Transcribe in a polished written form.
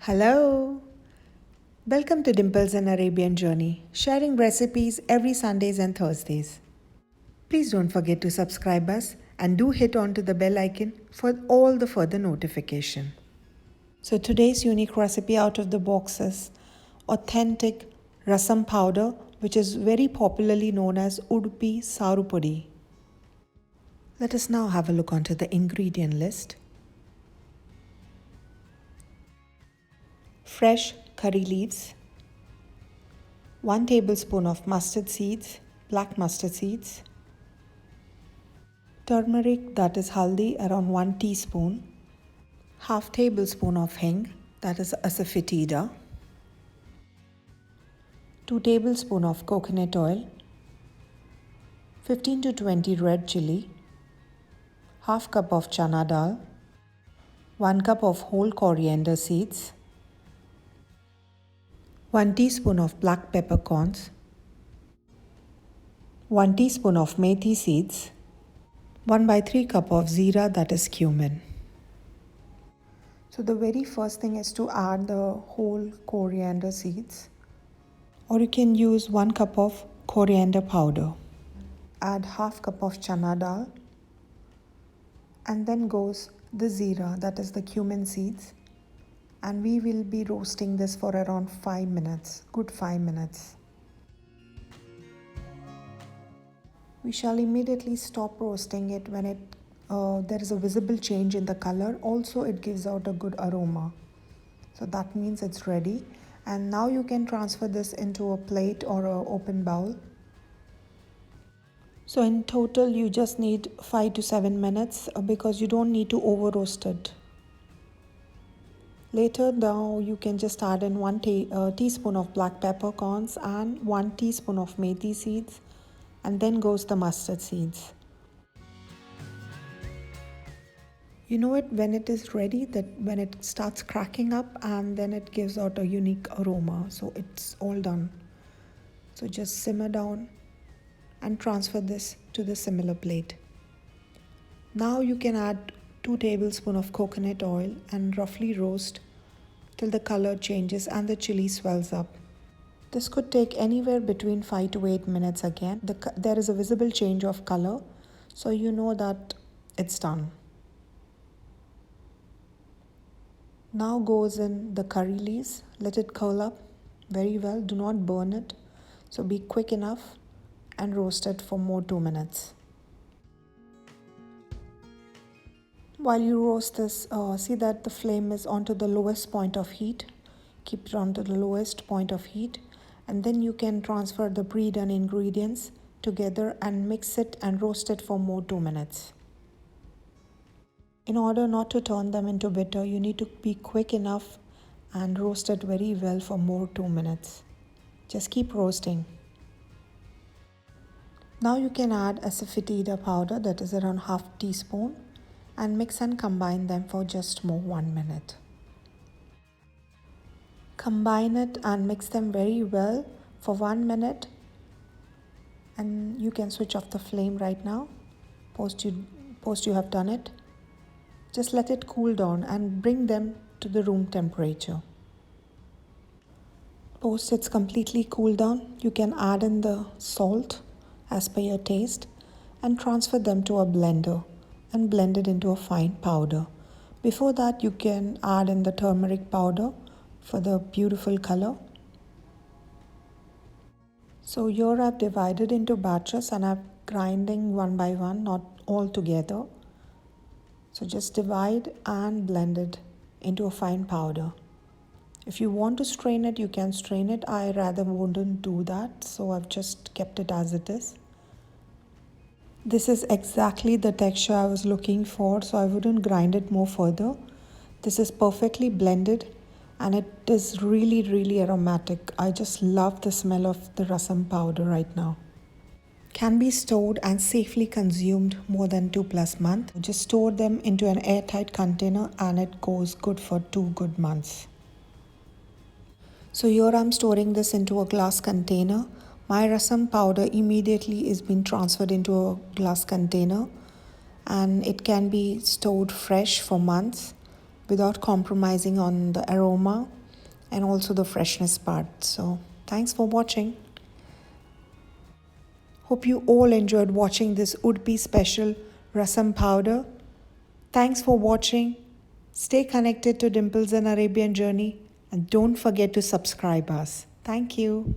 Hello! Welcome to Dimple's and Arabian Journey, sharing recipes every Sundays and Thursdays. Please don't forget to subscribe us and do hit on to the bell icon for all the further notification. So today's unique recipe out of the box is authentic rasam powder, which is very popularly known as Udupi Saaru Pudi. Let us now have a look onto the ingredient list. Fresh curry leaves, 1 tablespoon of mustard seeds, black mustard seeds, turmeric, that is haldi, around 1 teaspoon, half tablespoon of hing, that is asafoetida, 2 tablespoon of coconut oil, 15 to 20 red chili, half cup of chana dal, 1 cup of whole coriander seeds, 1 teaspoon of black peppercorns, 1 teaspoon of methi seeds, 1/3 cup of zeera, that is cumin. So the very first thing is to add the whole coriander seeds, or you can use 1 cup of coriander powder. Add half cup of chana dal, and then goes the zeera, that is the cumin seeds. And we will be roasting this for around 5 minutes, good 5 minutes. We shall immediately stop roasting it when there is a visible change in the color. Also, it gives out a good aroma. So that means it's ready. And now you can transfer this into a plate or an open bowl. So in total, you just need 5 to 7 minutes because you don't need to over roast it. Later, now you can just add in 1 teaspoon of black peppercorns and 1 teaspoon of methi seeds, and then goes the mustard seeds. You know it when it is ready, that when it starts cracking up and then it gives out a unique aroma. So it's all done. So just simmer down and transfer this to the similar plate. Now you can add 2 tablespoons of coconut oil and roughly roast till the color changes and the chili swells up. This could take anywhere between 5 to 8 minutes again. There is a visible change of color, so you know that it's done. Now goes in the curry leaves. Let it curl up very well. Do not burn it. So be quick enough and roast it for more 2 minutes. While you roast this, see that the flame is onto the lowest point of heat. Keep it onto the lowest point of heat, and then you can transfer the pre-done ingredients together and mix it and roast it for more 2 minutes. In order not to turn them into bitter, you need to be quick enough and roast it very well for more 2 minutes. Just keep roasting. Now you can add asafoetida powder, that is around half teaspoon, and mix and combine them for just more 1 minute. Combine it and mix them very well for 1 minute, and you can switch off the flame right now. Post you have done it. Just let it cool down and bring them to the room temperature. Post it's completely cooled down, you can add in the salt as per your taste and transfer them to a blender and blend it into a fine powder. Before that, you can add in the turmeric powder for the beautiful color. So here I've divided into batches and I'm grinding one by one, not all together. So just divide and blend it into a fine powder. If you want to strain it, you can strain it. I rather wouldn't do that, so I've just kept it as it is. This is exactly the texture I was looking for, so I wouldn't grind it more further. This is perfectly blended and it is really, really aromatic. I just love the smell of the rasam powder right now. Can be stored and safely consumed more than 2+ months. Just store them into an airtight container and it goes good for 2 good months. So here I'm storing this into a glass container. My rasam powder immediately is being transferred into a glass container and it can be stored fresh for months. without compromising on the aroma and also the freshness part. So thanks for watching. Hope you all enjoyed watching this Udupi special rasam powder. Thanks for watching. Stay connected to Dimples and Arabian journey and don't forget to subscribe us. Thank you.